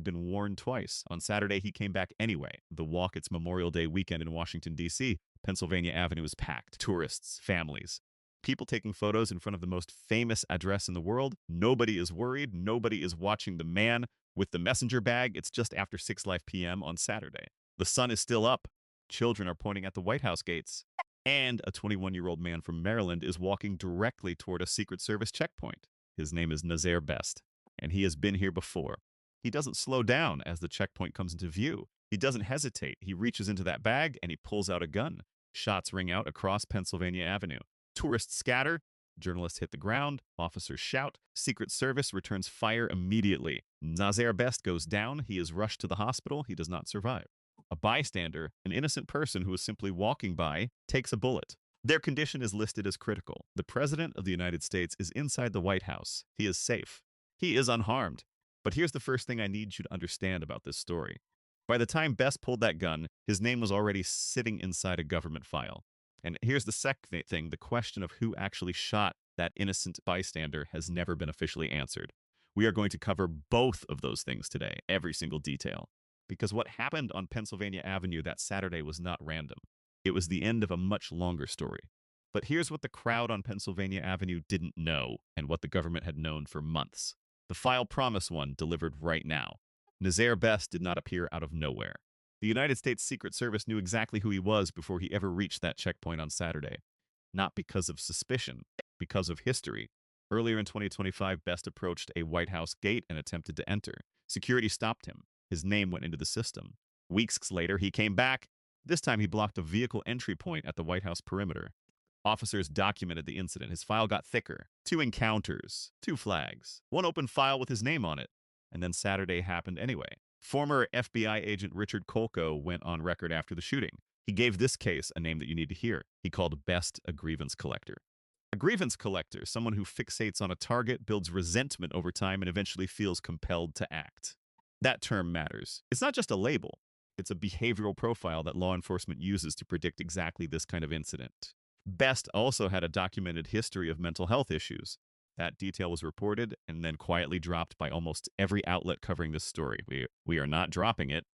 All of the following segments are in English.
been warned twice. On Saturday, he came back anyway. The walk, it's Memorial Day weekend in Washington, D.C. Pennsylvania Avenue is packed. Tourists, families, people taking photos in front of the most famous address in the world. Nobody is worried. Nobody is watching the man with the messenger bag. It's just after 6 live p.m. on Saturday. The sun is still up. Children are pointing at the White House gates. And a 21-year-old man from Maryland is walking directly toward a Secret Service checkpoint. His name is Nazaire Best, and he has been here before. He doesn't slow down as the checkpoint comes into view. He doesn't hesitate. He reaches into that bag and he pulls out a gun. Shots ring out across Pennsylvania Avenue. Tourists scatter. Journalists hit the ground. Officers shout. Secret Service returns fire immediately. Nazaire Best goes down. He is rushed to the hospital. He does not survive. A bystander, an innocent person who was simply walking by, takes a bullet. Their condition is listed as critical. The President of the United States is inside the White House. He is safe. He is unharmed. But here's the first thing I need you to understand about this story. By the time Best pulled that gun, his name was already sitting inside a government file. And here's the second thing. The question of who actually shot that innocent bystander has never been officially answered. We are going to cover both of those things today, every single detail. Because what happened on Pennsylvania Avenue that Saturday was not random. It was the end of a much longer story. But here's what the crowd on Pennsylvania Avenue didn't know and what the government had known for months. The file promised one delivered right now. Nazaire Best did not appear out of nowhere. The United States Secret Service knew exactly who he was before he ever reached that checkpoint on Saturday. Not because of suspicion, because of history. Earlier in 2025, Best approached a White House gate and attempted to enter. Security stopped him. His name went into the system. Weeks later, he came back. This time, he blocked a vehicle entry point at the White House perimeter. Officers documented the incident. His file got thicker. 2 encounters, 2 flags, 1 open file with his name on it. And then Saturday happened anyway. Former FBI agent Richard Kolko went on record after the shooting. He gave this case a name that you need to hear. He called Best a grievance collector. A grievance collector, someone who fixates on a target, builds resentment over time, and eventually feels compelled to act. That term matters. It's not just a label. It's a behavioral profile that law enforcement uses to predict exactly this kind of incident. Best also had a documented history of mental health issues. That detail was reported and then quietly dropped by almost every outlet covering this story. We are not dropping it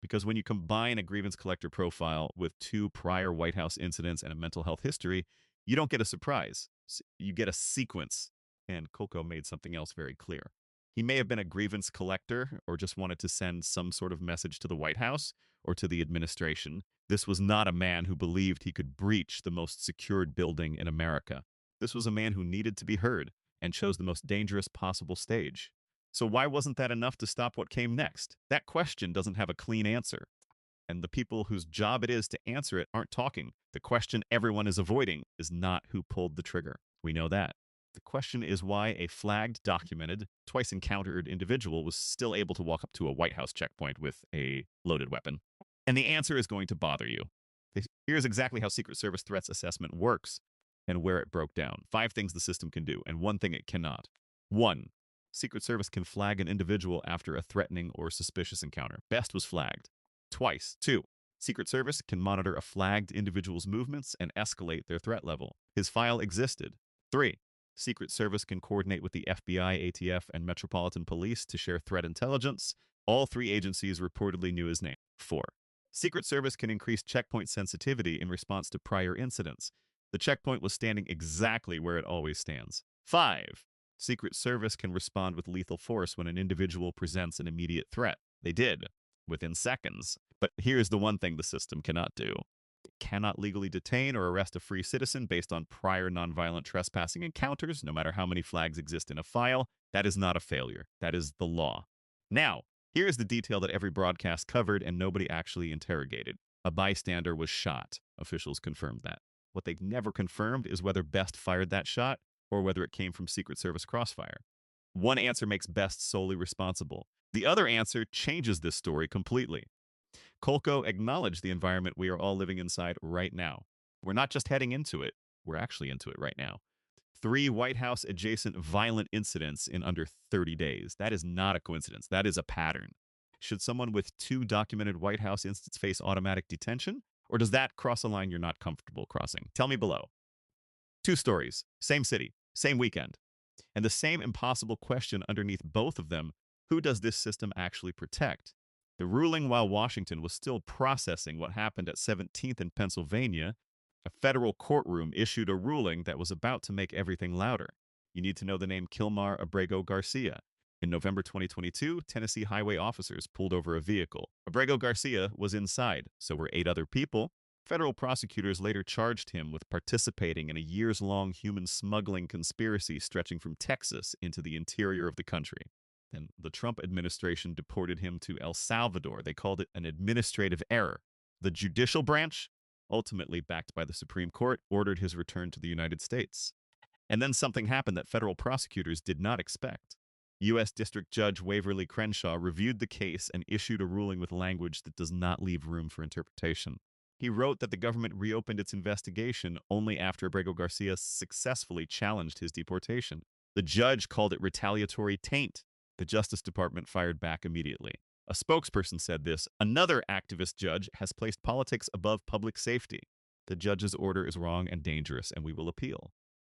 because when you combine a grievance collector profile with 2 prior White House incidents and a mental health history, you don't get a surprise. You get a sequence. And Kolko made something else very clear. He may have been a grievance collector or just wanted to send some sort of message to the White House or to the administration. This was not a man who believed he could breach the most secured building in America. This was a man who needed to be heard and chose the most dangerous possible stage. So why wasn't that enough to stop what came next? That question doesn't have a clean answer. And the people whose job it is to answer it aren't talking. The question everyone is avoiding is not who pulled the trigger. We know that. The question is why a flagged, documented, twice encountered individual was still able to walk up to a White House checkpoint with a loaded weapon. And the answer is going to bother you. Here's exactly how Secret Service threats assessment works and where it broke down. 5 things the system can do, and 1 thing it cannot. 1. Secret Service can flag an individual after a threatening or suspicious encounter. Best was flagged. Twice. 2. Secret Service can monitor a flagged individual's movements and escalate their threat level. His file existed. 3. Secret Service can coordinate with the FBI, ATF, and Metropolitan Police to share threat intelligence. All 3 agencies reportedly knew his name. 4. Secret Service can increase checkpoint sensitivity in response to prior incidents. The checkpoint was standing exactly where it always stands. 5. Secret Service can respond with lethal force when an individual presents an immediate threat. They did, within seconds. But here's the one thing the system cannot do. It cannot legally detain or arrest a free citizen based on prior nonviolent trespassing encounters, no matter how many flags exist in a file. That is not a failure. That is the law. Now, here's the detail that every broadcast covered and nobody actually interrogated. A bystander was shot. Officials confirmed that. What they never confirmed is whether Best fired that shot or whether it came from Secret Service crossfire. One answer makes Best solely responsible. The other answer changes this story completely. Kolko acknowledged the environment we are all living inside right now. We're not just heading into it, we're actually into it right now. 3 White House adjacent violent incidents in under 30 days. That is not a coincidence. That is a pattern. Should someone with 2 documented White House incidents face automatic detention? Or does that cross a line you're not comfortable crossing? Tell me below. 2 stories, same city, same weekend. And the same impossible question underneath both of them, Who does this system actually protect? The ruling while Washington was still processing what happened at 17th in Pennsylvania, a federal courtroom issued a ruling that was about to make everything louder. You need to know the name Kilmar Abrego Garcia. In November 2022, Tennessee highway officers pulled over a vehicle. Abrego Garcia was inside, so were 8 other people. Federal prosecutors later charged him with participating in a years-long human smuggling conspiracy stretching from Texas into the interior of the country. Then the Trump administration deported him to El Salvador. They called it an administrative error. The judicial branch, ultimately backed by the Supreme Court, ordered his return to the United States. And then something happened that federal prosecutors did not expect. U.S. District Judge Waverly Crenshaw reviewed the case and issued a ruling with language that does not leave room for interpretation. He wrote that the government reopened its investigation only after Abrego Garcia successfully challenged his deportation. The judge called it retaliatory taint. The Justice Department fired back immediately. A spokesperson said this: "Another activist judge has placed politics above public safety. The judge's order is wrong and dangerous, and we will appeal."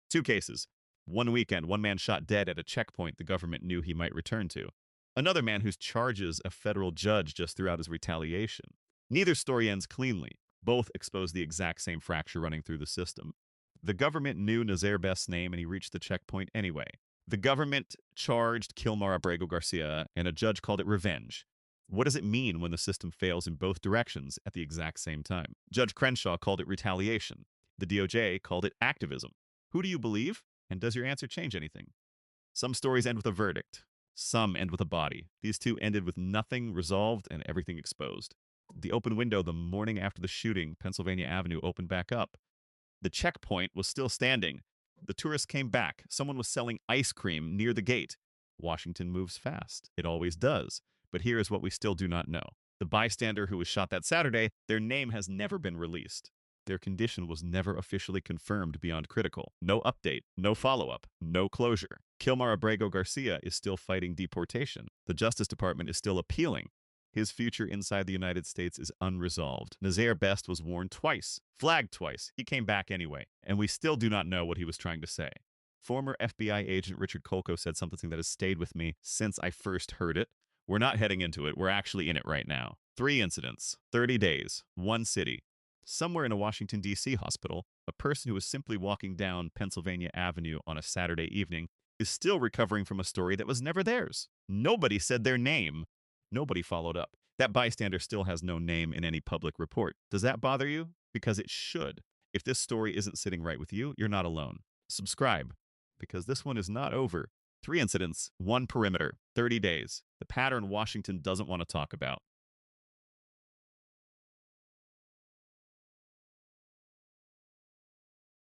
2 cases. One weekend, one man shot dead at a checkpoint the government knew he might return to. Another man whose charges a federal judge just threw out as retaliation. Neither story ends cleanly. Both expose the exact same fracture running through the system. The government knew Nazaire Best's name, and he reached the checkpoint anyway. The government charged Kilmar Abrego Garcia, and a judge called it revenge. What does it mean when the system fails in both directions at the exact same time? Judge Crenshaw called it retaliation. The DOJ called it activism. Who do you believe? And does your answer change anything? Some stories end with a verdict. Some end with a body. These 2 ended with nothing resolved and everything exposed. The open window the morning after the shooting, Pennsylvania Avenue opened back up. The checkpoint was still standing. The tourists came back. Someone was selling ice cream near the gate. Washington moves fast. It always does. But here is what we still do not know. The bystander who was shot that Saturday, their name has never been released. Their condition was never officially confirmed beyond critical. No update, no follow-up, no closure. Kilmar Abrego Garcia is still fighting deportation. The Justice Department is still appealing. His future inside the United States is unresolved. Nazaire Best was warned twice, flagged twice. He came back anyway, and we still do not know what he was trying to say. Former FBI agent Richard Kolko said something that has stayed with me since I first heard it. We're not heading into it. We're actually in it right now. 3 incidents, 30 days, 1 city. Somewhere in a Washington, D.C. hospital, a person who was simply walking down Pennsylvania Avenue on a Saturday evening is still recovering from a story that was never theirs. Nobody said their name. Nobody followed up. That bystander still has no name in any public report. Does that bother you? Because it should. If this story isn't sitting right with you, you're not alone. Subscribe, because this one is not over. 3 incidents, 1 perimeter, 30 days. The pattern Washington doesn't want to talk about.